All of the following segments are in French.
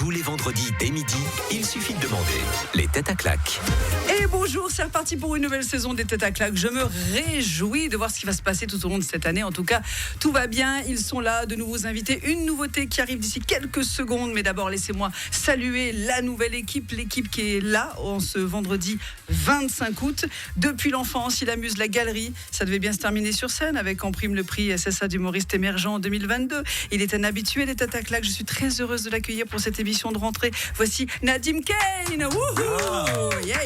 Tous les vendredis dès midi, il suffit de demander les têtes à claques. Et bonjour, c'est reparti pour une nouvelle saison des têtes à claques. Je me réjouis de voir ce qui va se passer tout au long de cette année. En tout cas, tout va bien. Ils sont là, de nouveaux invités. Une nouveauté qui arrive d'ici quelques secondes. Mais d'abord, laissez-moi saluer la nouvelle équipe. L'équipe qui est là en ce vendredi 25 août. Depuis l'enfance, il amuse la galerie. Ça devait bien se terminer sur scène avec en prime le prix SSA d'humoriste émergent en 2022. Il est un habitué des têtes à claques. Je suis très heureuse de l'accueillir pour cette émission de rentrée. Voici Nadim Kane. Wouhou! Yeah.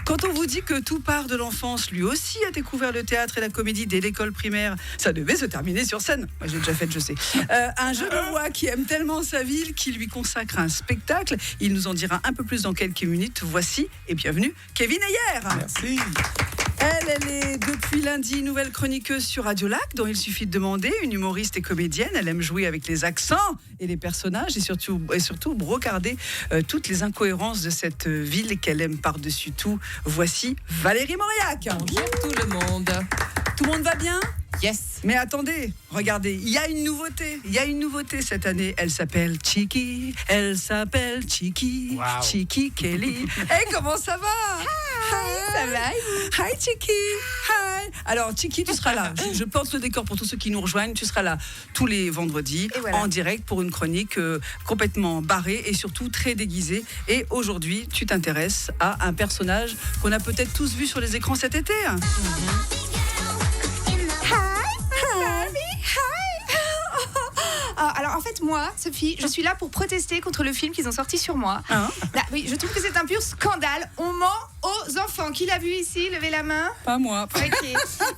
Quand on vous dit que tout part de l'enfance, lui aussi a découvert le théâtre et la comédie dès l'école primaire. Ça devait se terminer sur scène. Moi, j'ai déjà fait, je sais. Un Genevois qui aime tellement sa ville qu'il lui consacre un spectacle. Il nous en dira un peu plus dans quelques minutes. Voici et bienvenue Kevin Ayer. Merci. Elle est depuis lundi nouvelle chroniqueuse sur Radio Lac, dont il suffit de demander, une humoriste et comédienne. Elle aime jouer avec les accents et les personnages et surtout brocarder toutes les incohérences de cette ville qu'elle aime par-dessus tout. Voici Valérie Mauriac. Bonjour tout le monde. Tout le monde va bien ? Yes. Mais attendez, regardez, il y a une nouveauté cette année. Elle s'appelle Chiki. Wow. Chiki Kelly. Hey, comment ça va ? Ça va ? Hi Chiki. Hi. Alors Chiki, tu seras là. Je porte le décor pour tous ceux qui nous rejoignent. Tu seras là tous les vendredis en direct pour une chronique complètement barrée et surtout très déguisée. Et aujourd'hui, tu t'intéresses à un personnage qu'on a peut-être tous vu sur les écrans cet été. Alors en fait moi, Sophie, je suis là pour protester contre le film qu'ils ont sorti sur moi. Oui, je trouve que c'est un pur scandale. On ment aux enfants. Qui l'a vu ici ? Levez la main. Pas moi. Ok.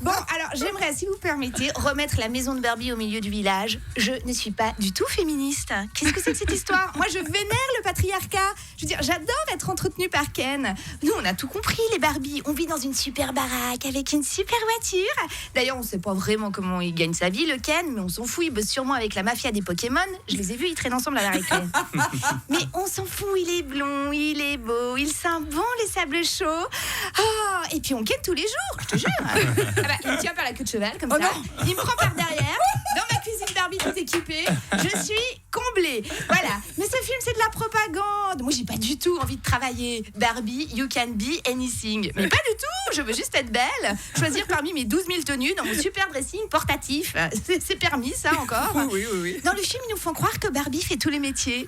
Bon, alors j'aimerais, si vous permettez, remettre la maison de Barbie au milieu du village. Je ne suis pas du tout féministe. Qu'est-ce que c'est que cette histoire ? Moi, je vénère le patriarcat. Je veux dire, j'adore être entretenue par Ken. Nous, on a tout compris, les Barbies. On vit dans une super baraque avec une super voiture. D'ailleurs, on ne sait pas vraiment comment il gagne sa vie, le Ken, mais on s'en fout. Il bosse sûrement avec la mafia des Pokémon. Je les ai vus, ils traînent ensemble à la récré. Mais on s'en fout, il est blond, il est beau, il sent bon les sables chauds. Oh, et puis on ken tous les jours, je te jure. Il me tient par la queue de cheval comme ça. Non. Il me prend par derrière. Dans ma cuisine Barbie tout équipée. Je suis comblée. Voilà. Mais ce film, c'est de la propagande. Moi, j'ai pas du tout envie de travailler. Barbie, you can be anything. Mais pas du tout. Je veux juste être belle. Choisir parmi mes 12 000 tenues dans mon super dressing portatif. C'est permis, ça, encore. Oui. Dans le film, ils nous font croire que Barbie fait tous les métiers.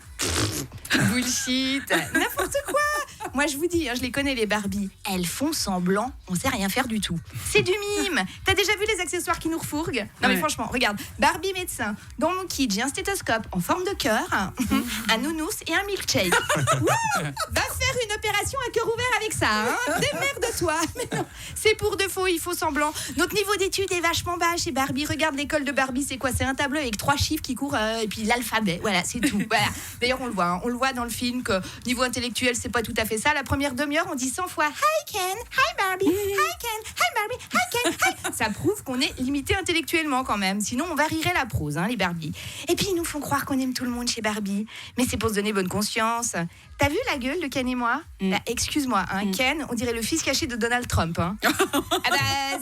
Bullshit. N'importe quoi. Moi, je vous dis, je les connais, les Barbie. Elles font semblant, on sait rien faire du tout. C'est du mime. T'as déjà vu les accessoires qui nous refourguent ? Non, mais franchement, regarde. Barbie médecin. Dans mon kit, j'ai un stéthoscope en forme de cœur, un nounours et un milkshake. Va faire une opération à cœur ouvert avec ça, Démerde-toi. Mais non, c'est pour de faux, il faut semblant. Notre niveau d'études est vachement bas chez Barbie. Regarde l'école de Barbie, c'est quoi ? C'est un tableau avec 3 chiffres qui courent et puis l'alphabet. Voilà, c'est tout. Voilà. D'ailleurs, on le voit. On le voit dans le film que niveau intellectuel, c'est pas tout à fait ça. La première demi-heure, on dit 100 fois Hi Ken, Hi Barbie, Hi Ken, Hi Barbie, Hi Ken, Hi. Ça prouve qu'on est limité intellectuellement quand même. Sinon, on varierait la prose, les Barbie. Et puis, ils nous font croire qu'on aime tout le monde chez Barbie. Mais c'est pour se donner bonne conscience. T'as vu la gueule de Ken et moi ? Excuse-moi, Ken, on dirait le fils caché de Donald Trump.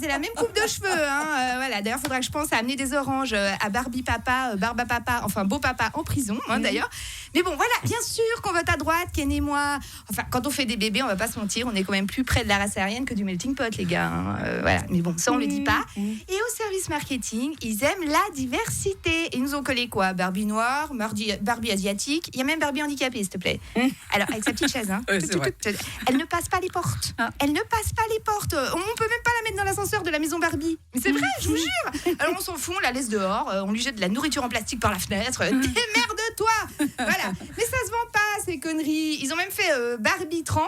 C'est la même coupe de cheveux. Voilà. D'ailleurs, il faudra que je pense à amener des oranges à Barbie papa, Barba papa, enfin beau papa en prison, d'ailleurs. Mais bon, voilà, bien sûr qu'on vote à droite, Ken et moi. Enfin, quand on fait des bébés, on va pas se mentir, on est quand même plus près de la race aryenne que du melting pot, les gars. Voilà. Mais bon, ça, on le dit pas. Et au service marketing, ils aiment la diversité. Ils nous ont collé quoi ? Barbie noire, Barbie asiatique. Il y a même Barbie handicapée, s'il te plaît. Alors, avec sa petite chaise, elle ne passe pas les portes. Elle ne passe pas les portes. On peut même pas la mettre dans l'ascenseur de la maison Barbie. Mais c'est vrai, je vous jure. Alors, on s'en fout, on la laisse dehors. On lui jette de la nourriture en plastique par la fenêtre. Démerde-toi. Voilà. Mais ça se vend pas, ces conneries. Ils ont même fait Barbie trans.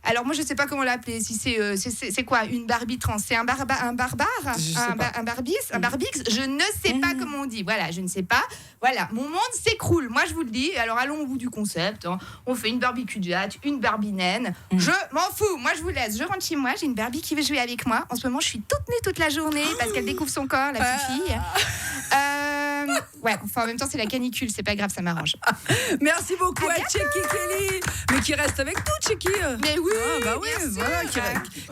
Alors moi je sais pas comment l'appeler. Si c'est quoi une Barbie trans ? C'est un barbare, un barbix, je ne sais pas comment on dit. Voilà, je ne sais pas. Voilà, mon monde s'écroule. Moi je vous le dis. Alors allons au bout du concept. On fait une Barbie cul-de-jatte, une Barbie naine. Je m'en fous. Moi je vous laisse. Je rentre chez moi. J'ai une Barbie qui veut jouer avec moi. En ce moment je suis toute nue toute la journée parce qu'elle découvre son corps, la petite fille. Enfin en même temps c'est la canicule. C'est pas grave, ça m'arrange. Merci beaucoup à Chiki Kelly, mais qui reste avec nous, Chiki. Mais oui. Voilà,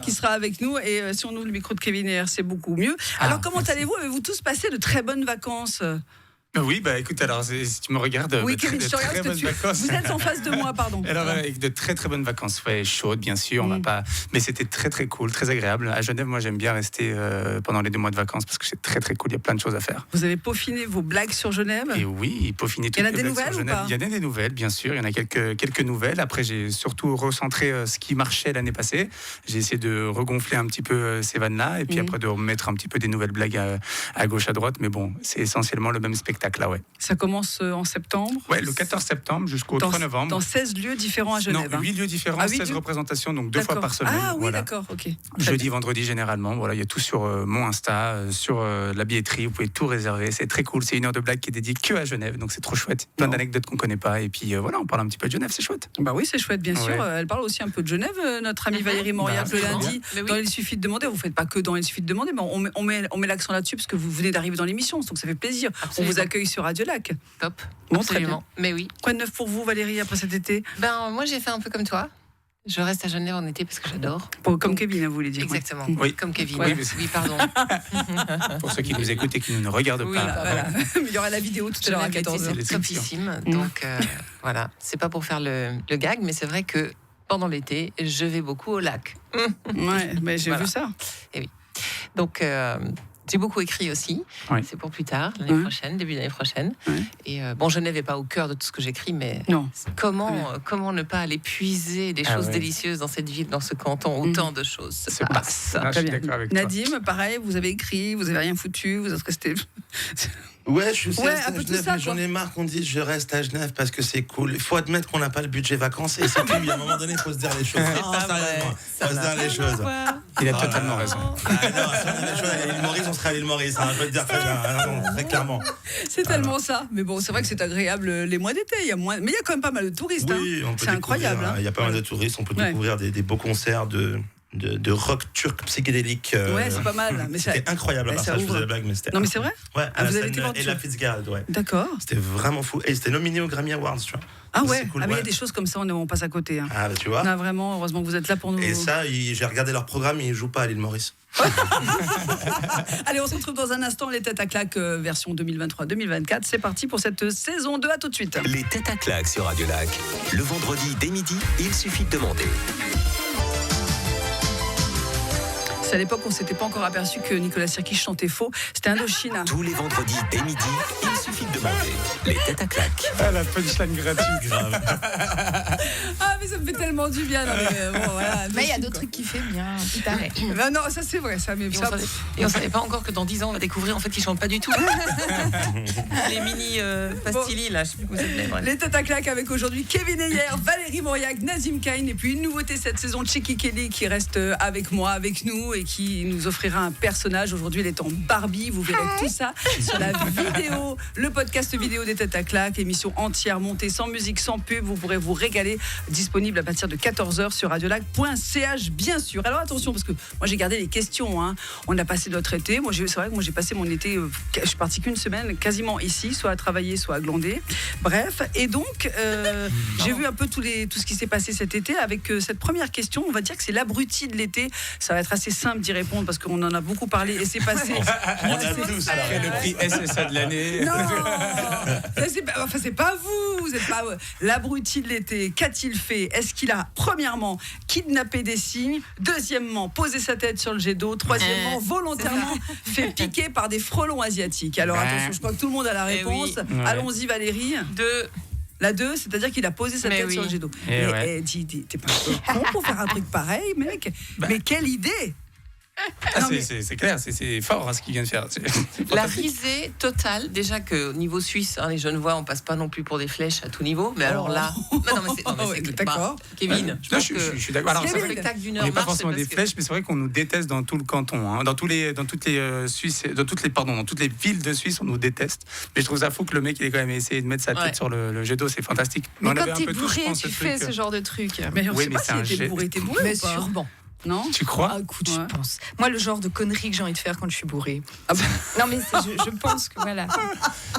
qui sera avec nous. Et si on ouvre le micro de Kevin Ayer, c'est beaucoup mieux. Alors, comment allez-vous ? Avez-vous tous passé de très bonnes vacances ? Oui, écoute, alors si tu me regardes, Oui, de Kevin, je te regarde très parce que bonnes vacances. vous êtes en face de moi, pardon. Alors, avec de très très bonnes vacances, chaudes bien sûr, on va pas. Mais c'était très très cool, très agréable. À Genève, moi j'aime bien rester pendant les 2 mois de vacances parce que c'est très très cool. Il y a plein de choses à faire. Vous avez peaufiné vos blagues sur Genève. Et oui, peaufiner toutes Il y en a les des blagues sur nouvelles ou Genève. pas Il y en a des nouvelles, bien sûr. Il y en a quelques nouvelles. Après, j'ai surtout recentré ce qui marchait l'année passée. J'ai essayé de regonfler un petit peu ces vannes-là et puis après de remettre un petit peu des nouvelles blagues à gauche, à droite. Mais bon, c'est essentiellement le même spectacle là, ouais. Ça commence en septembre. Ouais, le 14 septembre jusqu'au 3 novembre. Dans 16 lieux différents à Genève. Non, 8 lieux différents, 8 16 lieux. représentations, donc 2 fois par semaine. Ah oui, voilà. d'accord, ok. Jeudi, vendredi, généralement. Voilà, il y a tout sur mon Insta, sur la billetterie. Vous pouvez tout réserver. C'est très cool. C'est 1 heure de blague qui est dédiée que à Genève, donc c'est trop chouette. Plein d'anecdotes qu'on connaît pas. Et puis voilà, on parle un petit peu de Genève, c'est chouette. Bah oui, c'est chouette, bien sûr. Ouais. Elle parle aussi un peu de Genève, notre amie Valérie Mauriac, le lundi. Mais oui. Dans Il suffit de demander. Vous faites pas que dans Il suffit de demander, mais on met l'accent là-dessus parce que vous venez d'arriver dans l'émission, donc ça fait plaisir. Absolument. On vous accueille sur Radio Lac. Top. Bon, très bien. Absolument. Mais oui. Quoi de neuf pour vous, Valérie, après cet été? Moi, j'ai fait un peu comme toi. Je reste à Genève en été parce que j'adore. Comme Kevin, vous voulez dire. Exactement. Oui. Comme Kevin. Oui, Oui, pardon. Pour ceux qui nous écoutent et qui ne nous regardent Oui, pas. Voilà. Il y aura la vidéo tout à l'heure à Genève, 14h. c'est topissime. Donc, voilà. C'est pas pour faire le gag, mais c'est vrai que pendant l'été, je vais beaucoup au lac. Ouais, mais j'ai Voilà. vu ça. Donc, j'ai beaucoup écrit aussi. Oui. C'est pour plus tard, l'année Ouais. prochaine, début d'année prochaine. Ouais. Et Genève n'est pas au cœur de tout ce que j'écris, mais Non. comment ne pas aller puiser des choses ouais. délicieuses dans cette ville, dans ce canton, autant de choses se passent. Ah, je Très suis bien. d'accord avec toi. Nadim, pareil, vous avez écrit, vous avez rien foutu, vous êtes resté. Ouais, je suis Ouais, resté un à peu tout Genève, ça, mais j'en quoi. ai marre qu'on dise je reste à Genève parce que c'est cool. Il faut admettre qu'on n'a pas le budget vacances et c'est tout. Il y a un moment donné, il faut se dire les choses. Non, sérieusement, il faut se dire les choses. Il a Ah, totalement raison. Ah, non, si on avait les choses à l'île Maurice, on serait à l'île Maurice. Hein, je peux te dire très clairement. C'est tellement ça. Mais bon, c'est vrai que c'est agréable les mois d'été. Il y a moins, mais il y a quand même pas mal de touristes. Oui, on peut c'est incroyable. découvrir, il y a pas mal de touristes. On peut Ouais. découvrir des beaux concerts de rock turc psychédélique. Ouais, c'est pas mal. Mais C'était incroyable. Ouais, À part ça ça, je ouvre. faisais la blague, mais c'était. Non, mais c'est vrai. Ouais, Ah, à vous la avez été scène voir Ella dessus. Fitzgerald, ouais. D'accord. C'était vraiment fou. Et c'était nominé aux Grammy Awards, tu vois. Ah C'est ouais. cool, Ah mais il y a ouais. des choses comme ça, on passe à côté. Hein. Ah, bah, tu vois. Non, vraiment, heureusement que vous êtes là pour nous. Et ça, j'ai regardé leur programme, ils jouent pas à l'île Maurice. Allez, on se retrouve dans un instant, les têtes à claques version 2023-2024. C'est parti pour cette saison 2. À tout de suite. Les têtes à claques sur Radio Lac. Le vendredi dès midi, il suffit de demander. C'est à l'époque où on s'était pas encore aperçu que Nicolas Sirkis chantait faux. C'était Indochine. Tous les vendredis dès midi, il suffit de demander. Les têtes à claques. Ah, la punchline gratuite. Ah mais ça me fait tellement du bien. Non, mais, bon, voilà, Mais il y a Indochine, d'autres quoi. trucs qui fait bien, il paraît. Non, ça c'est vrai. Ça, mais Et ça, on savait pas encore que dans 10 ans, on va découvrir en fait qu'ils chantent pas du tout. Les mini pastillis, là, je sais plus comment ça s'appelait. bref. Les têtes à claques avec aujourd'hui Kevin Ayer, Valérie Mauriac, Nazim Kain et puis une nouveauté cette saison, Chicky Kelly qui reste avec moi, avec nous et qui nous offrira un personnage. Aujourd'hui, elle est en Barbie. Vous verrez tout ça sur la vidéo, le podcast vidéo des têtes à claques, émission entière montée sans musique, sans pub. Vous pourrez vous régaler, disponible à partir de 14h sur radiolac.ch bien sûr. Alors attention parce que moi j'ai gardé les questions. Hein. On a passé notre été. Moi, c'est vrai que moi j'ai passé mon été. Je suis partie qu'une semaine, quasiment ici, soit à travailler, soit à glander. Bref, et donc j'ai vu un peu tout ce qui s'est passé cet été avec cette première question. On va dire que c'est l'abruti de l'été. Ça va être assez simple d'y répondre parce qu'on en a beaucoup parlé et c'est passé. On a tous. Après le prix SSA de l'année. Non, ça, c'est pas vous. Vous êtes pas l'abruti de l'été. Qu'a-t-il fait? Est-ce qu'il a premièrement kidnappé des cygnes, deuxièmement posé sa tête sur le jet d'eau, troisièmement volontairement fait piquer par des frelons asiatiques? Alors attention, je crois que tout le monde a la Eh réponse. oui. Ouais. Allons-y Valérie. La 2, c'est-à-dire qu'il a posé sa Mais tête oui. sur le jet d'eau. Eh Mais ouais. t'es pas con pour faire un truc pareil, mec. Mais quelle idée! Ah, Non, mais- c'est clair, c'est fort hein, ce qu'il vient de faire. C'est La fantastique. risée totale, déjà qu'au niveau suisse, hein, les Genevois, on passe pas non plus pour des flèches à tout niveau, mais alors là. Non, mais Ouais, c'est d'accord. Kevin, Non, je suis d'accord. Alors, Kevin, c'est un vrai que spectacle d'une on heure n'est pas marche, forcément c'est des parce que- flèches, mais c'est vrai qu'on nous déteste dans tout le canton, hein. dans toutes les Suisses, dans toutes les villes de Suisse, on nous déteste. Mais je trouve ça fou que le mec il ait quand même essayé de mettre sa tête Ouais. sur le jet d'eau, c'est fantastique. Mais on avait quand un t'es peu tous, je bourré, pense, tu ce fais truc. ce genre de truc. Mais on Oui, sait mais pas c'est un s'il était jet. bourré, t'es bourré Mais ou pas? sûrement. Non. Tu crois? Ah, écoute, Ouais. je pense. Moi, le genre de conneries que j'ai envie de faire quand je suis bourrée. Non, mais je pense que voilà.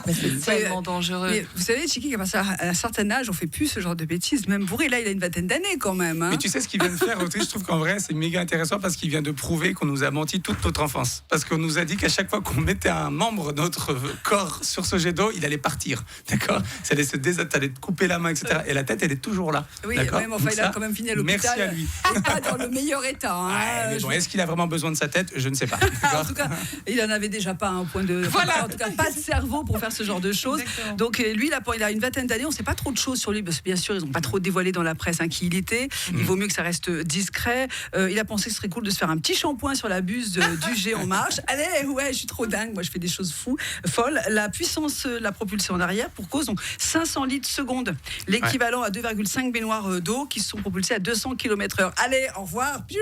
Mais c'est tellement dangereux. Mais vous savez, Chiki, qu'à partir à un certain âge, on fait plus ce genre de bêtises. Même bourré, là, il a une vingtaine d'années quand même. Hein. Mais tu sais ce qu'il vient de faire, Audrey, je trouve qu'en vrai, c'est méga intéressant parce qu'il vient de prouver qu'on nous a menti toute notre enfance. Parce qu'on nous a dit qu'à chaque fois qu'on mettait un membre de notre corps sur ce jet d'eau, il allait partir. D'accord? Ça allait se ça allait te couper la main, etc. Et la tête, elle est toujours là. Oui, d'accord? même, enfin, Donc il a ça, quand même fini à l'hôpital. Merci à lui. Pas dans le meilleur état. Hein. Ouais, mais bon, est-ce qu'il a vraiment besoin de sa tête? Je ne sais pas. En tout cas, il en avait déjà pas un point de. Voilà. En tout cas, pas de cerveau pour faire ce genre de choses. Exactement. Donc, lui, il a une vingtaine d'années. On ne sait pas trop de choses sur lui. Parce que bien sûr, ils n'ont pas trop dévoilé dans la presse qui il était. Il vaut mieux que ça reste discret. Il a pensé que ce serait cool de se faire un petit shampoing sur la buse du jet en marche. Allez, ouais, je suis trop dingue. Moi, je fais des choses folles. La puissance, la propulsion en arrière, pour cause, donc 500 litres seconde. L'équivalent à 2,5 baignoires d'eau qui sont propulsées à 200 km/h. Allez, au revoir. Piou.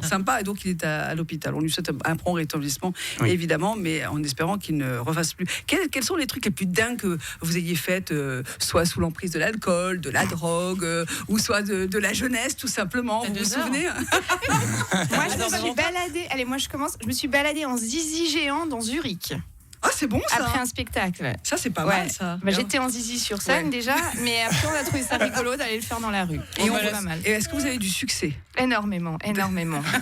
Sympa. Et donc, il est à l'hôpital. On lui souhaite un prompt rétablissement, évidemment, mais en espérant qu'il ne refasse plus. Quels sont les trucs les plus dingues que vous ayez fait, soit sous l'emprise de l'alcool, de la drogue, ou soit de la jeunesse, tout simplement? Vous vous souvenez? Moi, je me suis baladée. Allez, moi, je commence. Je me suis baladée en zizi géant dans Zurich. Ah, c'est bon ça. Après un spectacle. Ça, c'est pas Ouais. mal ça. Bah, j'étais en zizi sur scène Ouais. déjà, mais après on a trouvé ça rigolo d'aller le faire dans la rue. Et on pas mal. Et est-ce que vous avez du succès? Énormément.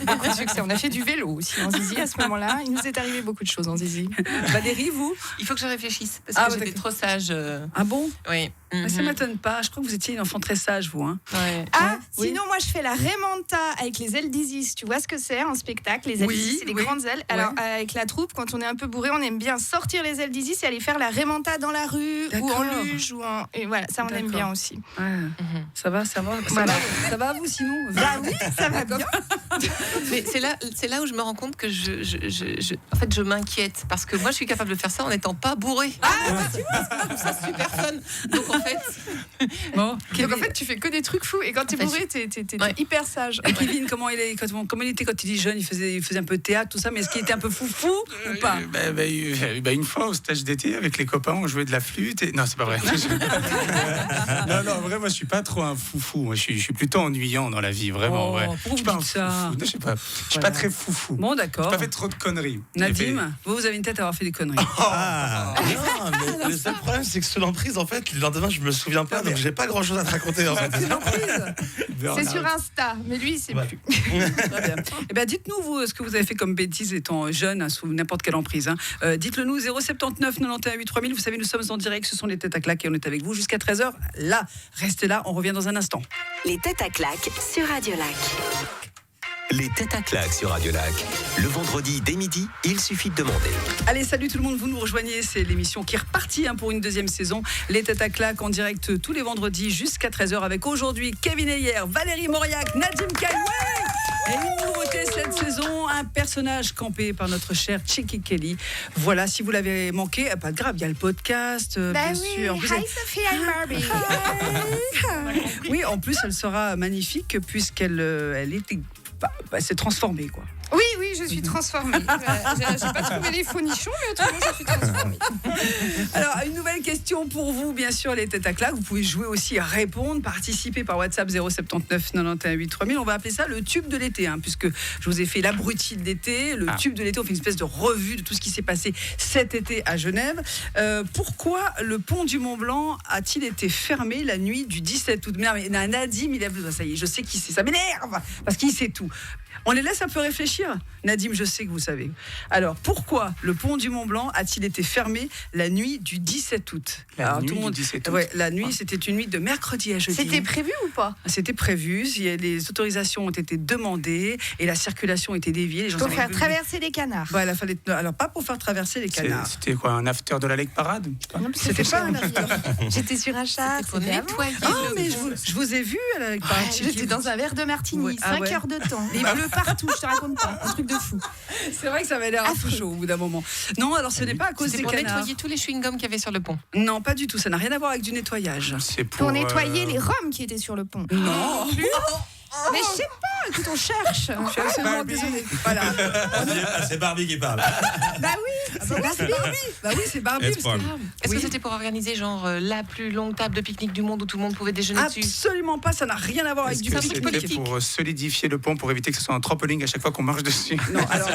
Beaucoup de succès. On a fait du vélo aussi en zizi à ce moment-là. Il nous est arrivé beaucoup de choses en zizi. Valérie, vous? Il faut que je réfléchisse parce Ah, que ouais, j'étais trop sage. Ah bon? Oui. Mais ça Mhm. m'étonne pas. Je crois que vous étiez une enfant très sage, vous. Hein. Ouais. Ah, Oui. sinon moi je fais la remanta avec les ailes d'Isis. Tu vois ce que c'est en spectacle? Les ailes Oui, d'Isis, c'est des oui. grandes ailes. Alors avec la troupe, quand on est un peu bourré, on aime bien sortir les ailes d'Isis et aller faire la remanta dans la rue ou en D'accord. luge ou en... Et voilà, ça on aime D'accord. bien aussi. Ouais. Ça va, ça va. Voilà. Ça va vous sinon? Bah oui, ça va bien. Mais c'est là où je me rends compte que en fait, je m'inquiète parce que moi, je suis capable de faire ça en n'étant pas bourrée. Ah, tu vois, je trouve ça super fun. Donc en fait, Bon, Donc en fait, tu fais que des trucs fous et quand t'es fait, bourré, t'es Ouais. hyper sage. et Kevin, comment il était quand il était jeune? Il faisait un peu de théâtre, tout ça, mais est-ce qu'il était un peu foufou ou pas? Une fois au stage d'été avec les copains, on jouait de la flûte. Non, c'est pas vrai. non, en vrai, moi, je suis pas trop un foufou. Moi, je suis plutôt ennuyant dans la vie, vraiment. Oh, ouais. pourquoi Je suis pas vous un dites ça? foufou. Non, je sais pas. Je suis Voilà. pas très foufou. Bon, J'ai d'accord. pas fait trop de conneries. Nadim, vous avez une tête à avoir fait des conneries. Ah, non, mais le seul problème, c'est que sous l'emprise, en fait, le lendemain, je me souviens pas, donc j'ai pas grand chose à te raconter, en fait. C'est sur Insta, mais lui, c'est Ouais. plus. Très bien. Eh bien, dites-nous, vous, ce que vous avez fait comme bêtises étant jeune, sous n'importe quelle emprise. Dites-le nous, 079 91 8 3000. Vous savez, nous sommes en direct, ce sont les têtes à claques et on est avec vous jusqu'à 13h. Là, restez là, on revient dans un instant. Les têtes à claques sur Radio Lac. Les têtes à claques sur Radio Lac. Le vendredi dès midi, il suffit de demander. Allez, salut tout le monde, vous nous rejoignez, c'est l'émission qui est repartie pour une deuxième saison. Les têtes à claques en direct tous les vendredis jusqu'à 13h avec aujourd'hui Kevin Ayer, Valérie Mauriac, Nadim Kaï. Et une nouveauté cette saison, un personnage campé par notre cher Chiki Kelly. Voilà, si vous l'avez manqué, pas de grave, il y a le podcast, bien sûr. En plus, Hi Sophie, I'm Barbie. oui, en plus, elle sera magnifique puisqu'elle s'est transformée, quoi. Oui, je suis transformée. J'ai pas trouvé les faux nichons, mais autrement, je suis transformée. Alors, une nouvelle question pour vous, bien sûr, les têtes à claques. Vous pouvez jouer aussi, répondre, participer par WhatsApp 079 91 8 3000. On va appeler ça le tube de l'été, puisque je vous ai fait l'abruti de l'été, le tube de l'été. On fait une espèce de revue de tout ce qui s'est passé cet été à Genève. Pourquoi le pont du Mont-Blanc a-t-il été fermé la nuit du 17 août? Mais Nadim, il lève. Ça y est, je sais qui c'est. Ça m'énerve, parce qu'il sait tout. On les laisse un peu réfléchir. Nadim, je sais que vous savez. Alors, pourquoi le pont du Mont-Blanc a-t-il été fermé la nuit du 17 août? La nuit du 17 août. Ouais, la nuit, c'était une nuit de mercredi à jeudi. C'était prévu ou pas? C'était prévu. Les autorisations ont été demandées et la circulation était déviée. Les gens Pour avaient faire vu- traverser les canards. Voilà, fallait. Alors, pas pour faire traverser les canards. C'était quoi, un after de la Lake Parade? C'était pas un after. J'étais sur un char. pour c'était avant. nettoyer Ah, le mais pont. je vous ai vu avec J'étais dans un verre de martini, Ouais. 5 Ah ouais. heures de temps, les bleus partout, je te raconte pas, un truc de fou. C'est vrai que ça avait l'air un peu chaud au bout d'un moment. Non, alors ce n'est pas à cause C'était des pour canards. nettoyer tous les chewing-gums qu'il y avait sur le pont. Non, pas du tout. Ça n'a rien à voir avec du nettoyage. C'est Pour nettoyer les roms qui étaient sur le pont. Non. Mais je sais pas, écoute, on cherche. Je suis absolument désolée. Voilà. C'est Barbie qui parle. Bah oui, c'est Barbie. Bah oui, c'est Barbie. It's parce que- fun. Est-ce Oui. que c'était pour organiser genre la plus longue table de pique-nique du monde où tout le monde pouvait déjeuner dessus? Absolument pas, ça n'a rien à voir avec Est-ce du que pique-nique. c'est fait pour solidifier le pont pour éviter que ce soit un trampoline à chaque fois qu'on marche dessus? Non, alors,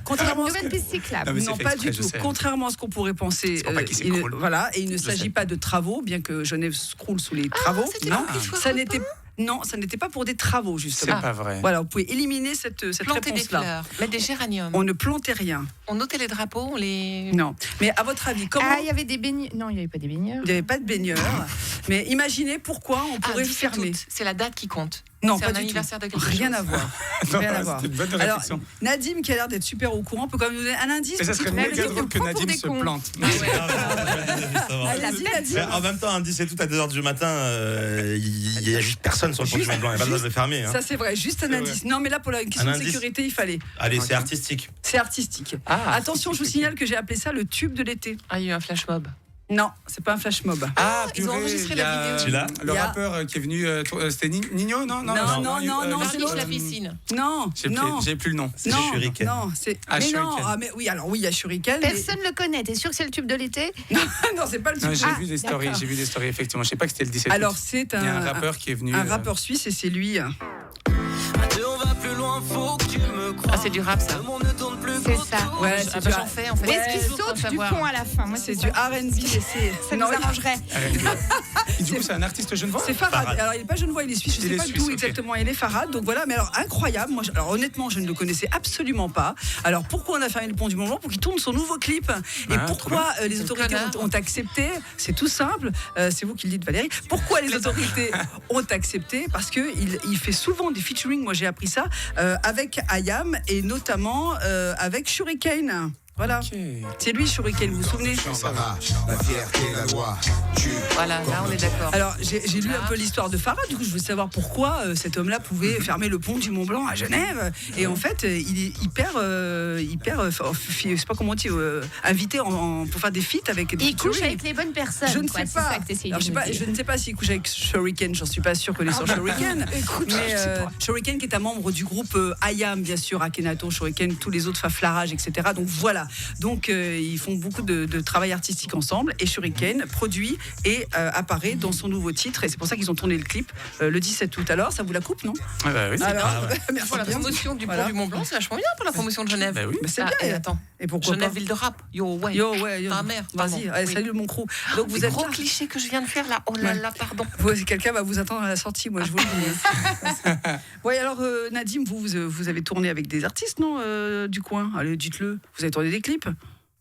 contrairement à ce Nouvelle que... piste cyclable. Ah, mais c'est Non, fait pas exprès, du je tout. sais. Contrairement à ce qu'on pourrait penser, C'est pour pas qu'il il, s'écroule. voilà, et il ne Je s'agit sais. pas de travaux, bien que Genève croule sous les travaux. c'était Non, pour qu'ils soient ça copains. n'était non, ça n'était pas pour des travaux C'est justement. pas vrai. Voilà, vous pouvez éliminer cette Planter des réponse-là. fleurs, mettre des géraniums. On ne plantait rien. On notait les drapeaux, on les. Non. Mais à votre avis, comment Ah, il y avait des baigneurs. Non, il n'y avait pas des baigneurs. il n'y avait pas de baigneurs, mais imaginez pourquoi on Ah, pourrait 17 fermer. août, c'est la date qui compte. Non, c'est pas un du anniversaire tout. de quelque Rien chose. à voir. Non, Rien à voir. c'était une bonne Alors, réflexion. Nadim, qui a l'air d'être super au courant, peut quand même nous donner un indice. Mais ça parce serait qu'il méga trouve- drôle que prend pour Nadim des se cons. plante. Allez-y, Nadim. Mais en même temps, un 17 août à 2h du matin, il n'y a juste personne sur le pont du Mont Blanc. Il n'y a pas besoin de le fermer. Hein. Ça, c'est vrai. Juste un C'est indice. Non, mais là, pour la question Un de indice. sécurité, il fallait. Allez, c'est artistique. C'est artistique. Ah, Attention, je vous signale que j'ai appelé ça le tube de l'été. Ah, il y a eu un flash mob. Non, c'est pas un flash mob. Ah, ils ont purée, enregistré il y a, la vidéo. Tu l'as Le Il y a- rappeur qui est venu, c'était Nino, non Non, c'est Barbie, la piscine. Non, non. J'ai plus le nom. C'est Non, Shuriken. non, c'est. Ah, mais non, Shuriken. ah, mais oui, alors oui, il y a Shuriken. mais- Personne le connaît. T'es sûr que c'est le tube de l'été? Non, non, c'est pas le Non, tube. j'ai Ah, vu des stories, d'accord. j'ai vu des stories effectivement. Je sais pas que c'était le 17 alors août. c'est Il y a un rappeur qui est venu. un rappeur suisse et c'est lui. Ah, c'est du rap, ça. C'est ça. Ouais, Ah, c'est bah, du, j'en fais, en fait. Est-ce qu'il Toujours sans saute du savoir. pont à la fin? Moi, c'est c'est du ça. R&B et c'est. Ça nous non, arrangerait. Et du coup, c'est un artiste genevois. C'est Farad. Alors il est pas genevois, il est suisse. Je Il sais est pas suisse, d'où ok. exactement il est Farad. Donc voilà, mais alors incroyable. Moi, alors honnêtement, je ne le connaissais absolument pas. Alors pourquoi on a fermé le pont du Mont Blanc? Pour qu'il tourne son nouveau clip. Et Ah, pourquoi les C'est autorités connard. ont accepté? C'est tout simple. C'est vous qui le dites, Valérie. Pourquoi les autorités ont accepté? Parce que il fait souvent des featuring. Moi, j'ai appris ça avec Ayam et notamment avec Shuriken. Voilà. Ok. C'est lui, Shuriken. Vous vous souvenez? Voilà, là, on est d'accord. Alors, j'ai lu un peu l'histoire de Farah, du coup, je voulais savoir pourquoi cet homme-là pouvait fermer le pont du Mont Blanc à Genève. Et en fait, il est hyper, je sais pas comment on dit, invité pour faire des feats avec des Il couche featuring. avec les bonnes personnes. Je ne quoi, sais c'est pas. ça que t'essayes Alors, de me dire. je ne sais pas s'il couche avec Shuriken, j'en suis pas sûre que les sœurs Shuriken. Mais Shuriken qui est un membre du groupe Ayam, bien sûr, Akhenaton, Shuriken, tous les autres Faflarage, etc. Donc voilà. Donc ils font beaucoup de travail artistique ensemble. Et Shuriken produit et apparaît dans son nouveau titre. Et c'est pour ça qu'ils ont tourné le clip le 17 août. Alors, ça vous la coupe, non? Ah bah oui, c'est Alors, grave. merci Pour la bien. promotion du Voilà. pont du Mont Blanc, c'est vachement bien pour la promotion de Genève. Bah oui. Mais c'est Ah, bien. et attends, Et pourquoi Genève, pas? ville de rap. Yo, ouais. Yo, ouais, yo. Ta mère, Vas-y, pardon. allez, Oui. salut mon crew. Donc vous Des êtes gros là. clichés que je viens de faire là. Oh là Ouais. là, pardon. Quelqu'un va vous attendre à la sortie, moi je vous le dis. Oui, alors Nadim, vous avez tourné avec des artistes, non, du coin? Allez, dites-le. Vous avez tourné des clips?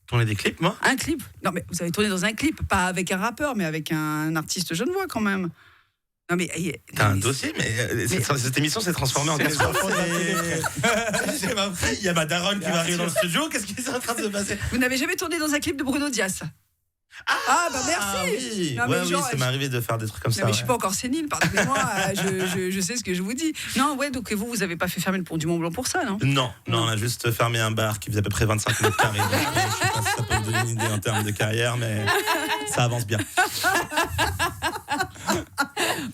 Tourner des clips, moi? Un clip? Non, mais vous avez tourné dans un clip, pas avec un rappeur, mais avec un artiste genevois quand même. Non, mais. T'as un dossier, mais cette émission s'est transformée en C'est les casse-croûte. enfants de la télé, C'est ma fille, il y a ma daronne qui va arriver dans le studio. Qu'est-ce qui est en train de se passer? Vous n'avez jamais tourné dans un clip de Bruno Dias? Ah, bah merci! Ah oui, Non, mais ouais, genre, oui, ça m'est arrivé de faire des trucs comme Non, ça. mais ouais. je suis pas encore sénile, pardonnez-moi, je sais ce que je vous dis. Non, ouais, donc vous avez pas fait fermer le pont du Mont Blanc pour ça, non? Non, on a juste fermé un bar qui faisait à peu près 25 mètres carrés. Donc, je sais pas si ça peut vous donner une idée en termes de carrière, mais ça avance bien.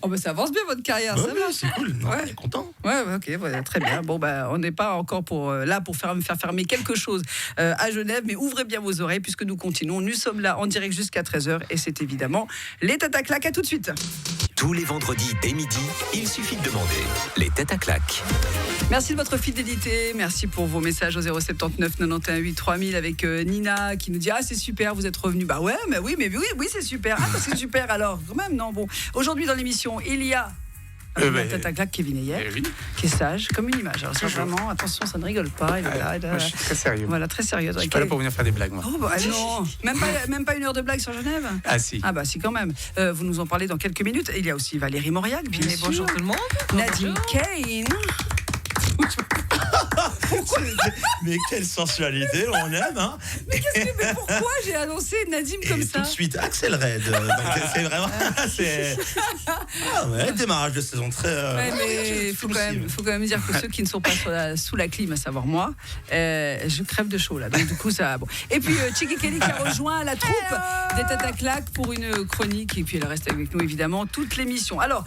Oh, bah ça avance bien votre carrière, Ouais, ça oui, va. c'est cool, non, Ouais. on est content. Ouais, ok, ouais, très bien. Bon, bah, on n'est pas encore là pour faire fermer quelque chose à Genève, mais ouvrez bien vos oreilles puisque nous continuons. Nous sommes là en direct jusqu'à 13h et c'est évidemment les têtes à claque. À tout de suite. Tous les vendredis dès midi, il suffit de demander les têtes à claque. Merci de votre fidélité. Merci pour vos messages au 079 91 8 3000 avec Nina qui nous dit: ah, c'est super, vous êtes revenus. Bah ouais, mais oui, c'est super. Ah, c'est super alors, quand même, non, bon. Aujourd'hui dans l'émission, il y a la tête à claque Kevin Ayet, oui. qui est sage comme une image. Alors ça, Toujours. vraiment, attention, ça ne rigole pas. Il est là, Moi, je suis très sérieux. voilà, très sérieux. Je suis pas là pour venir faire des blagues, moi. Oh, bah non, même pas une heure de blague sur Genève. Ah si. Ah bah si, quand même. Vous nous en parlez dans quelques minutes. Il y a aussi Valérie Mauriac, bien Mais sûr. bonjour tout le monde. Nadine Kane. Mais quelle sensualité, on aime, hein. Mais pourquoi j'ai annoncé Nadim comme Et ça? tout de suite, Axel Red. C'est vraiment. Démarrage de saison très. Ouais, mais il faut quand même dire que ceux qui ne sont pas sous la clim, à savoir moi, je crève de chaud là. Donc du coup ça. Bon. Et puis Chiki Kelly qui a rejoint la troupe des Têtes à claque pour une chronique et puis elle reste avec nous évidemment toute l'émission. Alors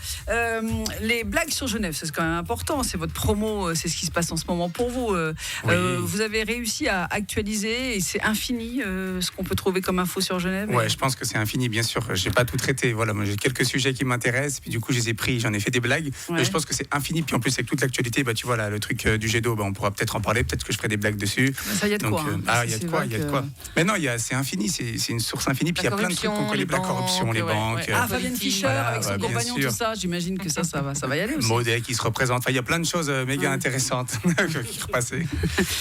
les blagues sur Genève, c'est quand même important. C'est votre promo, c'est ce qui se passe en ce moment pour vous. Vous avez réussi à actualiser et c'est infini ce qu'on peut trouver comme info sur Genève. Ouais, je pense que c'est infini, bien sûr. J'ai pas tout traité. Voilà, moi j'ai quelques sujets qui m'intéressent. Puis du coup, je les ai pris, j'en ai fait des blagues. Mais je pense que c'est infini. Puis en plus, avec toute l'actualité, tu vois là, le truc du jet d'eau, on pourra peut-être en parler. Peut-être que je ferai des blagues dessus. Ça y a de quoi. Il y a de quoi, il y a de quoi. Mais non, c'est infini. C'est une source infinie. Puis il y a plein de trucs qu'on connaît. La corruption, les banques. Fabienne Fischer avec son compagnon, tout ça. J'imagine que ça va y aller aussi. Maudet qui se représente. Enfin, il y a plein de choses méga intéressantes qui repassaient.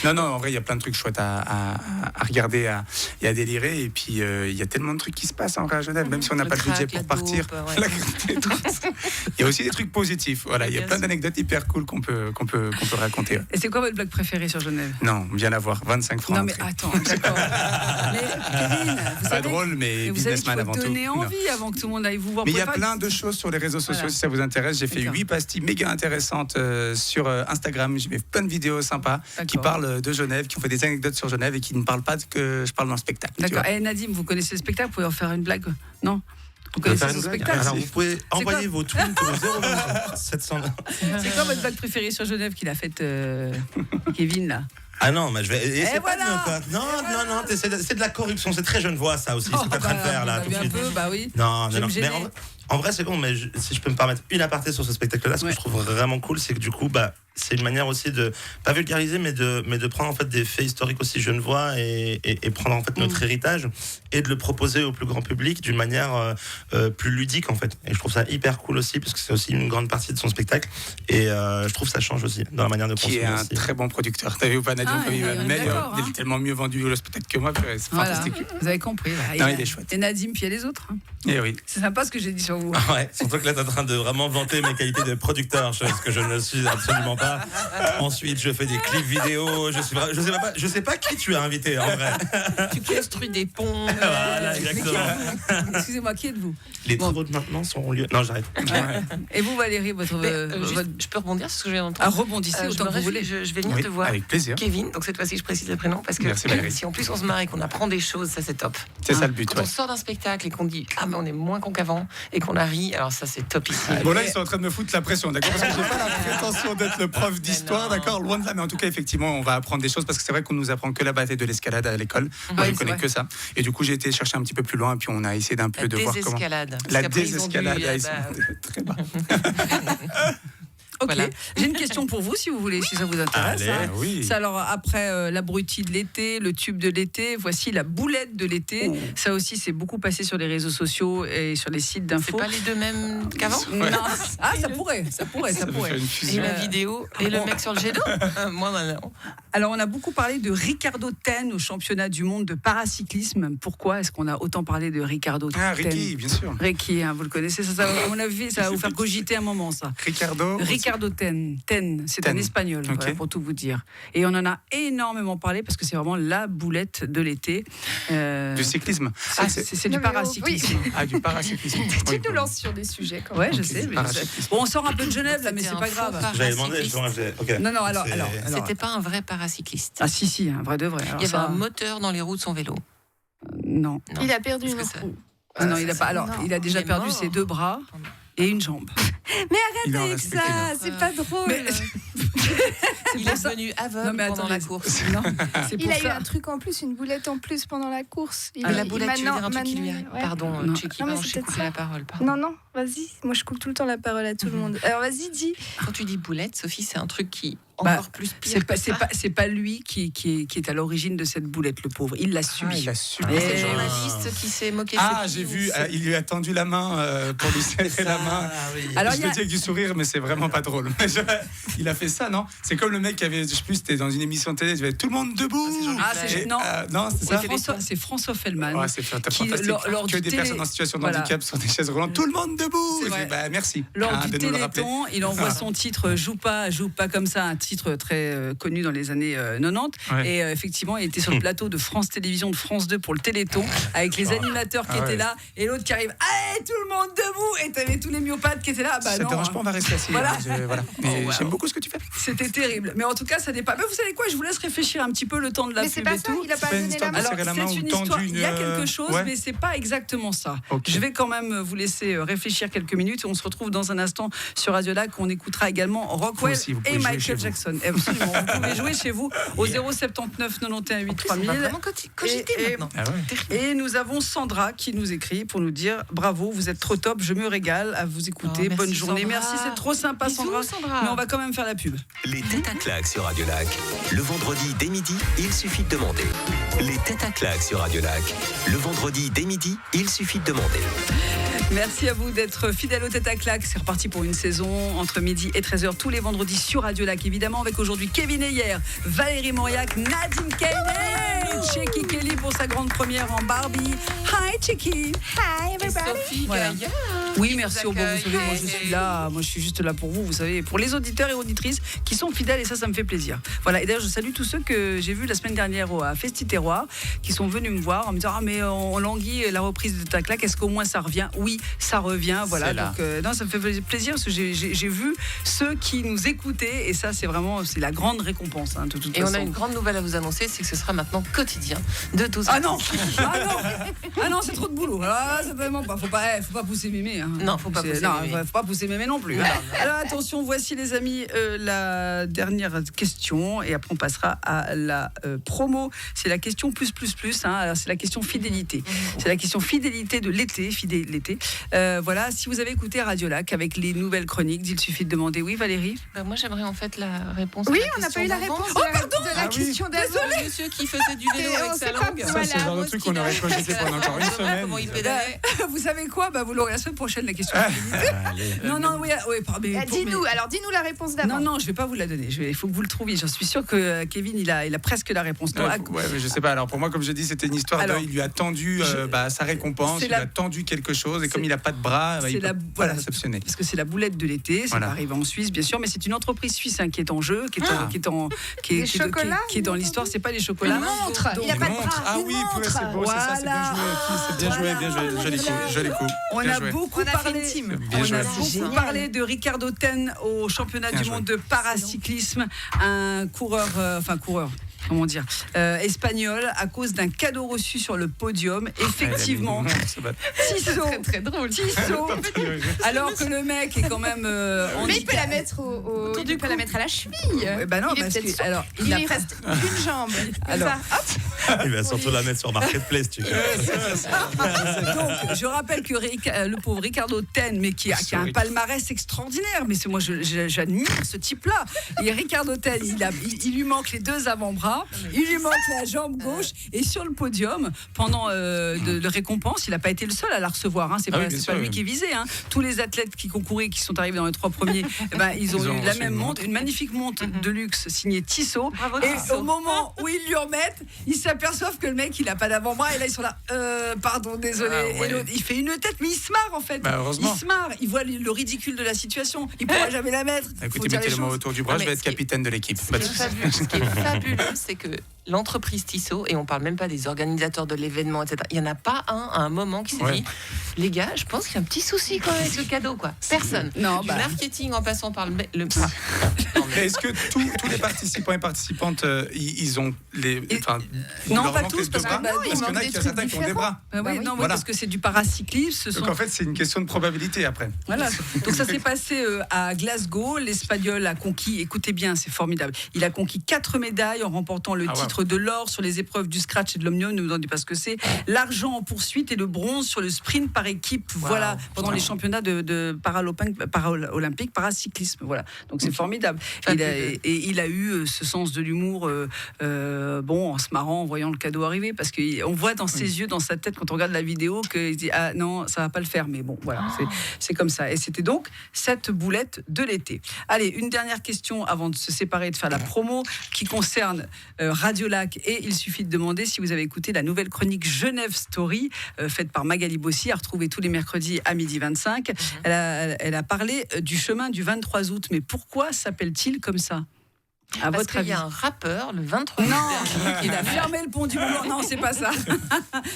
Non, en vrai, il y a plein de trucs chouettes à regarder et à délirer. Et puis, il y a tellement de trucs qui se passent en vrai à Genève, même si on n'a pas le budget pour partir. Il y a aussi des trucs positifs. Voilà, il y a plein d'anecdotes hyper cool qu'on peut raconter. Et c'est quoi votre blague préférée sur Genève? Non, viens la voir, 25 francs. Non, mais attends, d'accord. Mais Kevin, vous savez, drôle, mais businessman avant tout. Vous savez qu'il faut donner envie avant que tout le monde aille vous voir. Mais il y a plein de choses sur les réseaux sociaux, si ça vous intéresse. J'ai fait 8 pastilles méga intéressantes sur Instagram. J'ai fait plein de vidéos sympas qui parlent de Genève, qui ont fait des anecdotes sur Genève et qui ne parlent pas que je parle dans le spectacle. D'accord. Et Nadim, vous connaissez le spectacle? Vous pouvez en faire une blague? Non? Vous connaissez ce spectacle? Alors vous pouvez envoyer vos tweets au 0700. C'est quoi votre blague préférée sur Genève qu'il a faite Kevin là? Ah non, mais je vais. Et c'est voilà. pas de... Non, c'est de la corruption. C'est très Genevois, ça aussi. Ce que t'es en train de faire là. Tout de suite. Oui. Non. Mais en vrai, c'est bon. Mais si je peux me permettre une aparté sur ce spectacle-là, ce que je trouve vraiment cool, c'est que du coup, c'est une manière aussi de pas vulgariser, mais de prendre en fait des faits historiques aussi genevois et prendre en fait notre héritage et de le proposer au plus grand public d'une manière plus ludique en fait. Et je trouve ça hyper cool aussi parce que c'est aussi une grande partie de son spectacle et je trouve que ça change aussi dans la manière de consommer. Qui est un aussi. très bon producteur. T'as vu ou pas Nadim il est tellement mieux vendu le spectacle que moi, c'est fantastique. Vous avez compris. Non, il est chouette. Et Nadim, puis il y a les autres. Et oui. C'est sympa ce que j'ai dit sur vous. Ouais, surtout que là t'es en train de vraiment vanter mes qualités de producteur, chose que je ne suis absolument pas. Ensuite, je fais des clips vidéo. Je sais pas qui tu as invité en vrai. Tu construis des ponts. Voilà, exactement. Excusez-moi, qui êtes-vous? Les travaux de maintenance auront lieu. Non, j'arrête. Et vous, Valérie, je peux rebondir sur ce que je viens d'entendre. Rebondissez autant que vous voulez. Je vais venir te voir. Avec plaisir. Kevin, donc cette fois-ci, je précise le prénom parce que si en plus on se marre et qu'on apprend des choses, ça c'est top. C'est ça le but. Quand on sort d'un spectacle et qu'on dit mais on est moins con qu'avant et qu'on a ri, alors ça c'est top ici. Bon là ils sont en train de me foutre la pression, d'accord, parce que j'ai pas la prétention d'être le prof d'histoire, d'accord, loin de là, mais en tout cas effectivement on va apprendre des choses parce que c'est vrai qu'on nous apprend que la bataille de l'escalade à l'école, moi je connais que ça, et du coup j'ai été chercher un petit peu plus loin et puis on a essayé d'un peu de voir comment la désescalade, très bas. Ok, voilà. J'ai une question pour vous si vous voulez, si ça vous intéresse. Allez, oui. C'est alors après l'abruti de l'été, le tube de l'été, voici la boulette de l'été. Ça aussi c'est beaucoup passé sur les réseaux sociaux et sur les sites d'infos. C'est pas les deux mêmes qu'avant? Non. Ah ça pourrait. Et la vidéo et le mec sur le jet d'eau. Moi maintenant. Alors on a beaucoup parlé de Ricardo Ten au championnat du monde de paracyclisme. Pourquoi est-ce qu'on a autant parlé de Ricardo Ten? Ricky, bien sûr. Ricky, vous le connaissez, ça à mon avis ça va vous faire cogiter un moment ça. Ricardo Ten, c'est un espagnol, voilà, pour tout vous dire. Et on en a énormément parlé parce que c'est vraiment la boulette de l'été. Du cyclisme. C'est du paracyclisme. Du paracyclisme. Tu nous lances sur des sujets quand Ouais, même. je sais. Bon, on sort un peu de Genève là, mais c'est pas grave. J'avais demandé. Okay. Non, alors. C'était pas un vrai paracycliste. Ah si, un vrai de vrai. Il y avait un moteur dans les roues de son vélo. Non. Il a perdu une roue. Non, il a pas. Alors, il a déjà perdu ses 2 bras et une jambe. Mais arrête avec ça, c'est pas drôle. Il est devenu aveugle pendant la course. Non, il a eu un truc en plus, une boulette en plus pendant la course. La boulette, tu veux dire un truc qui lui a... Pardon, Tchéki, je t'ai coupé la parole. Non, vas-y. Moi, je coupe tout le temps la parole à tout le monde. Alors, vas-y, dis. Quand tu dis boulette, Sophie, c'est un truc qui... Encore plus pire. C'est pas lui qui est à l'origine de cette boulette, le pauvre. Il l'a subi. Il l'a subi. C'est le journaliste qui s'est moqué de lui. J'ai vu, il lui a tendu la main pour lui serrer la main. Alors, je le dis avec du sourire, mais c'est vraiment pas drôle. Il a fait ça, non? C'est comme le mec qui avait, je sais plus, c'était dans une émission de télé, il avait tout le monde debout. Non, c'est ça. C'est François Fellman. Ouais, c'est fantastique. Que des personnes en situation de handicap sur des chaises roulantes. Tout le monde debout. Merci. Lors du Téléthon, il envoie son titre Joue pas comme ça, un titre très connu dans les années 90. Ouais. Et effectivement, il était sur le plateau de France Télévisions, de France 2 pour le Téléthon, avec les animateurs qui Ah étaient ouais. là, et l'autre qui arrive, allez, tout le monde debout, et t'avais tous les myopathes qui étaient là. Bah ça non, te dérange pas, on va rester assis. Voilà. Voilà. Mais j'aime beaucoup ce que tu fais. c'était terrible. Mais en tout cas, ça n'est pas. Mais vous savez quoi, je vous laisse réfléchir un petit peu le temps de la Mais pub c'est pas et ça, tout. il a pas pas une donné histoire la de main. serrer la main Alors, c'est ou une tendu histoire. Il y a une, quelque chose, ouais. mais c'est pas exactement ça. Ok. Je vais quand même vous laisser réfléchir quelques minutes. On se retrouve dans un instant sur Radio Lac. On écoutera également Rockwell Vous aussi, vous pouvez et jouer chez Michael vous. Jackson. Absolument. Vous pouvez jouer chez vous au 079 91 8 On va 3000. vraiment cogiter Et- maintenant. Ah ouais. Et nous avons Sandra qui nous écrit pour nous dire bravo, vous êtes trop top, je me régale à vous écouter. Oh, merci, Bonne journée. Sandra. Merci, c'est trop sympa, Bisous, Sandra. Sandra. Mais on va quand même faire la pub. Les têtes à claques sur Radio Lac. Le vendredi dès midi, il suffit de demander. Les têtes à claques sur Radio Lac. Le vendredi dès midi, il suffit de demander. Merci à vous d'être fidèles aux têtes à claques. C'est reparti pour une saison entre midi et 13h tous les vendredis sur Radio Lac. Évidemment, avec aujourd'hui Kevin Ayer, Valérie Mauriac, Nadine Kenney, Checky Kelly pour sa grande première en Barbie. Hi Checky. Hi, Et everybody. Sophie Voilà. Gaillard. Oui, merci. Bon, vous accueille. savez, moi je suis là, moi je suis juste là pour vous, vous savez, pour les auditeurs et auditrices qui sont fidèles et ça me fait plaisir. Voilà. Et d'ailleurs, je salue tous ceux que j'ai vus la semaine dernière à Festi Terroir, qui sont venus me voir en me disant ah mais on languit la reprise de ta claque, est-ce qu'au moins ça revient? Oui, ça revient. Voilà. C'est là. Donc non, ça me fait plaisir parce que j'ai vu ceux qui nous écoutaient et ça c'est vraiment c'est la grande récompense hein, de toute Et façon. on a une grande nouvelle à vous annoncer, c'est que ce sera maintenant quotidien de 12 à Ah non, ah non, ah non, c'est trop de boulot. Ah, c'est vraiment pas. Faut pas pousser mémé. Hein. Non, faut pas pousser non, mémé. faut pas pousser mémé non plus. hein. Alors attention, voici les amis la dernière question et après on passera à la promo. C'est la question plus. Hein. Alors c'est la question fidélité. C'est la question fidélité de l'été, fidélité. Voilà, si vous avez écouté Radio Lac avec les nouvelles chroniques, il suffit de demander. Oui, Valérie. Bah, moi, j'aimerais en fait la réponse. Oui, à on la n'a pas eu la question réponse d'avant. de la question d'avant. Le monsieur qui faisait du vélo Mais on avec sait sa pas langue. pourquoi. Ça, c'est le genre de truc qu'on aurait cogité pendant encore une semaine. Comment il pédalait. Vous savez quoi Vous l'aurez la semaine prochaine la question. Non, oui, pardon. Ah, dis-nous, alors dis-nous la réponse d'avant. Non, je vais pas vous la donner. Il faut que vous le trouviez. J'en suis sûre que Kevin, il a presque la réponse. Non, Ouais, mais je sais pas. Alors pour moi, comme je dis, c'était une histoire Alors, il lui a tendu sa récompense, c'est il lui la- a tendu quelque chose, et c'est- comme il n'a pas de bras, c'est il peut la- pas voilà. réceptionner. parce que c'est la boulette de l'été. C'est Voilà. pas arrivé en Suisse, bien sûr, mais c'est une entreprise suisse hein, qui est en jeu, qui est Les chocolats, qui est dans l'histoire. C'est pas les chocolats. Une montre. Donc, Il a pas de Montre. bras. Ah Une oui, montre. c'est beau, c'est ça, c'est bien joué. C'est bien joué, bien joué. Joli coup. On Bien a joué. beaucoup On a fait parlé. une team. Bien On joué. a beaucoup Génial. parlé de Ricardo Ten au championnat Bien du joué. monde de paracyclisme, un coureur, comment dire, espagnol, à cause d'un cadeau reçu sur le podium. Effectivement, Tissot, Très drôle. Tissot, alors que le mec est quand même Mais il peut la mettre il peut la mettre à la cheville. Bah non, Il est parce peut-être que sourd. alors Il a lui reste une jambe. Comme Alors. ça. Hop. Il va surtout la mettre sur Marketplace, tu vois. Donc, je rappelle que le pauvre Ricardo Ten, mais qui a un palmarès extraordinaire, mais moi j'admire ce type-là. Et Ricardo Ten, il lui manque les deux avant-bras, il lui manque la jambe gauche, et sur le podium, pendant de récompense, il n'a pas été le seul à la recevoir. Hein. C'est Ah pas, oui, bien c'est sûr, pas lui oui. qui est visé. Hein. Tous les athlètes qui concouraient, qui sont arrivés dans les trois premiers, ils ont eu la reçu même une montre, une magnifique montre de luxe signée Tissot. Bravo, Et Tissot. au moment où ils lui remettent, ils s'aperçoivent que le mec, il a pas d'avant-bras, et là ils sont là, pardon, désolé. Ah ouais. Et l'autre, il fait une tête, mais il se marre en fait. Bah, heureusement. Il se marre, il voit le ridicule de la situation. Il pourra jamais la mettre. Faut Écoutez, dire les mettez le mot choses. autour du bras, Ah, je mais vais être ce qui est- capitaine de l'équipe. Ce qui est fabuleux, c'est que l'entreprise Tissot, et on parle même pas des organisateurs de l'événement, etc. Il n'y en a pas un à un moment qui s'est Ouais. dit, les gars, je pense qu'il y a un petit souci quand même avec le cadeau, quoi. Personne. Non, Du bah. marketing en passant par le. Mais est-ce que tous les participants et participantes, ils ont les. Enfin, il non, leur pas manque tous, les deux parce que- bras bah, Parce il qu'il y en manque a des qui ont trucs certains qui ont des différents. bras. Ah oui, non, oui, Voilà. parce que c'est du paracyclisme. Donc en fait, c'est une question de probabilité après. Voilà. Donc ça s'est passé à Glasgow. L'Espagnol a conquis, écoutez bien, c'est formidable. Il a conquis 4 médailles en remportant le Ah, wow. titre de l'or sur les épreuves du scratch et de l'omnium, ne nous en dit pas ce que c'est. L'argent en poursuite et le bronze sur le sprint par équipe. Voilà, pendant les championnats de paralympique, paracyclisme. Voilà. Donc c'est formidable. Il a eu ce sens de l'humour, en se marrant, en voyant le cadeau arriver, parce qu'on voit dans ses yeux, dans sa tête, quand on regarde la vidéo, qu'il se dit ah non, ça va pas le faire. Mais bon, voilà, c'est comme ça. Et c'était donc cette boulette de l'été. Allez, une dernière question avant de se séparer et de faire la promo qui concerne Radio Lac. Et il suffit de demander si vous avez écouté la nouvelle chronique Genève Story faite par Magali Bossy, à retrouver tous les mercredis à 12h25. Elle a parlé du chemin du 23 août. Mais pourquoi s'appelle-t-il comme ça ? À Parce votre qu'il avis? y a un rappeur le 23 août Non, dernier. il a fermé le pont du Boulot. Non, c'est pas ça.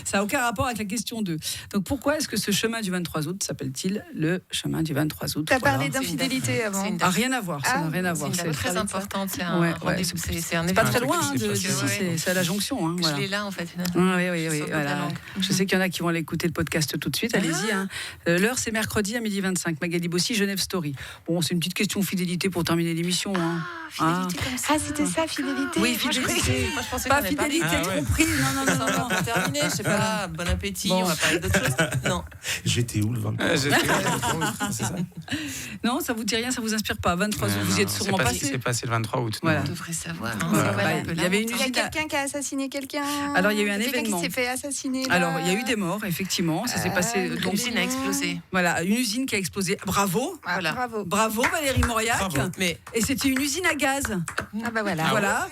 Ça n'a aucun rapport avec la question 2. Donc pourquoi est-ce que ce chemin du 23 août s'appelle-t-il le chemin du 23 août? T'as Voilà. parlé d'infidélité avant. C'est une Ah, date. rien à voir, ça n'a rien à voir. C'est une date très importante. C'est un Ouais, rendez-vous, c'est un C'est pas événement. très loin hein, c'est d'ici, pas- c'est à la jonction. Hein, voilà. Je l'ai là en fait. Oui, Sur le bout de la voilà. langue. Je sais qu'il y en a qui vont aller écouter le podcast tout de suite. Allez-y. Hein. L'heure, c'est mercredi à 12h25. Magali Bossy, Genève Story. Bon, c'est une petite question fidélité pour terminer l'émission. Hein. Fidélité comme ça. Ah, c'était ça, fidélité. Oui, Moi, je fidélité. moi, je pensais Pas qu'on avait parlé. fidélité, Ah, ouais. compris. Non, non, non, non. On va terminer, je sais pas, bon appétit, Bon. on va parler d'autre chose. Non. J'étais où le 23 c'est ça. Non, ça vous dit rien, ça vous inspire pas. 23 août, vous y êtes Non, sûrement c'est passé. C'est passé le 23 août. Voilà. On devrait savoir. Hein. Voilà. Voilà, Bah, on peut il y avait une Il y a usine à- quelqu'un qui a assassiné quelqu'un. Alors, il y a eu un Quelqu'un événement. qui s'est fait assassiner. là. Alors, il y a eu des morts, effectivement. Ça s'est passé. Donc, L'usine a explosé. voilà, une usine qui a explosé. Bravo. Ah, Voilà. Bravo. Bravo Valérie Mauriac. Bravo. Mais Et c'était une usine à gaz. Ah bah voilà. Voilà,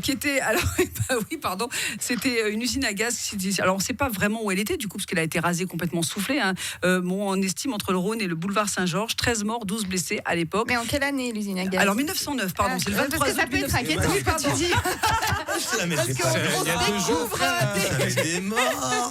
qui était. Alors, bah oui, pardon. C'était une usine à gaz. Alors, on ne sait pas vraiment où elle était, du coup, parce qu'elle a été rasée, complètement soufflée. Hein. Bon, on estime entre le Rhône et le boulevard Saint-Georges, 13 morts, 12 blessés à l'époque. Mais en quelle année l'usine à gaz? Alors, 1909, pardon, c'est le 23 Parce que ça août peut être 1909. inquiétant ce que tu dis. Je la mettrai Parce pas. qu'on Il y a se 2 jours, découvre. Avec des morts.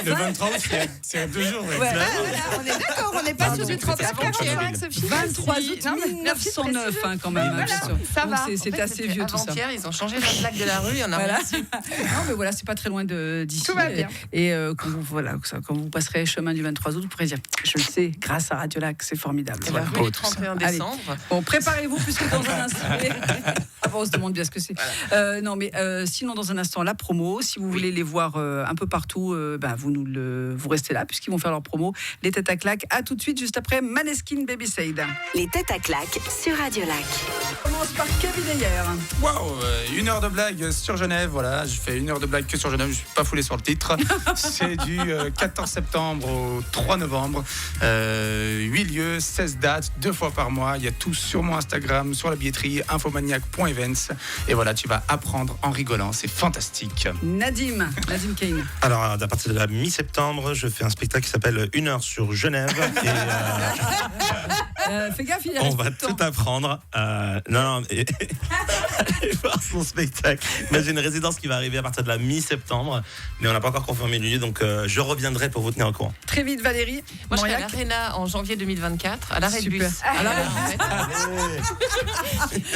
Le 23 août, c'est 2 jours. ouais. Ouais. Ah, voilà, on est d'accord, on n'est pas sur du 39-45, Sophie. 23 août Non, mais merci de 1909, préciser. hein, quand même. hein, Voilà, bien sûr. ça Donc, va. C'était assez vieux tout ça. avant-hier, ils ont changé la plaque de la rue, il y en a Voilà. rien dessus. Non, mais voilà, c'est pas très loin d'ici. Tout va bien. Et quand vous passerez chemin du 23 août, vous pourrez dire, je le sais, grâce à Radio Lac, c'est formidable. La Voilà. rue du 31 Allez. décembre. Bon, préparez-vous puisque dans un instant. Après, on se demande bien ce que c'est. Non, mais sinon, dans un instant, la promo. Si vous voulez les voir un peu partout, vous restez là puisqu'ils vont faire leur promo. Les têtes à claque. À tout de suite, juste après Maneskin Baby Said. Les têtes à claque sur Radio Lac. On commence par Kevin Ayer. Waouh, 1 heure de blague sur Genève. Voilà, je fais 1 heure de blague que sur Genève. Je suis pas foulé sur le titre. C'est du 14 septembre au 3 novembre. 8 lieux, 16 dates, 2 fois par mois. Il y a tout sur mon Instagram, sur la billetterie infomaniac.events. Et voilà, tu vas apprendre en rigolant. C'est fantastique. Nadim Kane. Alors, à partir de la mi-septembre, je fais un spectacle qui s'appelle 1 heure sur Genève. Et Fais gaffe, il y a on va tout apprendre. Non, et allez voir son spectacle. Mais j'ai une résidence qui va arriver à partir de la mi-septembre. Mais on n'a pas encore confirmé le lieu, donc je reviendrai pour vous tenir au courant. Très vite, Valérie. Moi, je serai à Mauriac. l'Arena en janvier 2024, à l'arrêt de Super. bus. À l'arrêt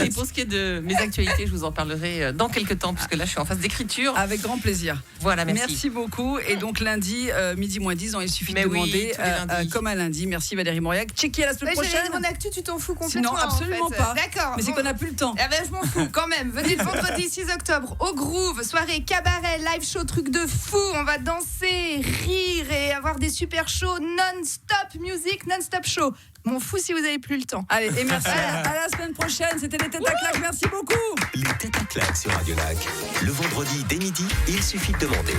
Et pour ce qui est de mes actualités, je vous en parlerai dans quelques temps, puisque là, je suis en phase d'écriture. Avec grand plaisir. Voilà, merci. Beaucoup. Et donc lundi, midi moins 10, il suffit Mais de oui, demander tous les lundis. comme un lundi. Merci Valérie Mauriac. Checky à la semaine Ouais, prochaine. j'allais dire, mon actu, tu t'en fous complètement. Sinon, absolument en fait. pas. D'accord. Mais c'est bon. qu'on n'a plus le temps. Eh ben, je m'en fous quand même. Venez le vendredi 6 octobre au Groove, soirée cabaret, live show, truc de fou. On va danser, rire et avoir des super shows non-stop music, non-stop show. M'en fous si vous avez plus le temps. Allez, et merci. À la semaine prochaine. C'était les têtes à claque. Merci beaucoup. Les têtes à claque sur Radio Lac. Le vendredi dès midi, il suffit de demander.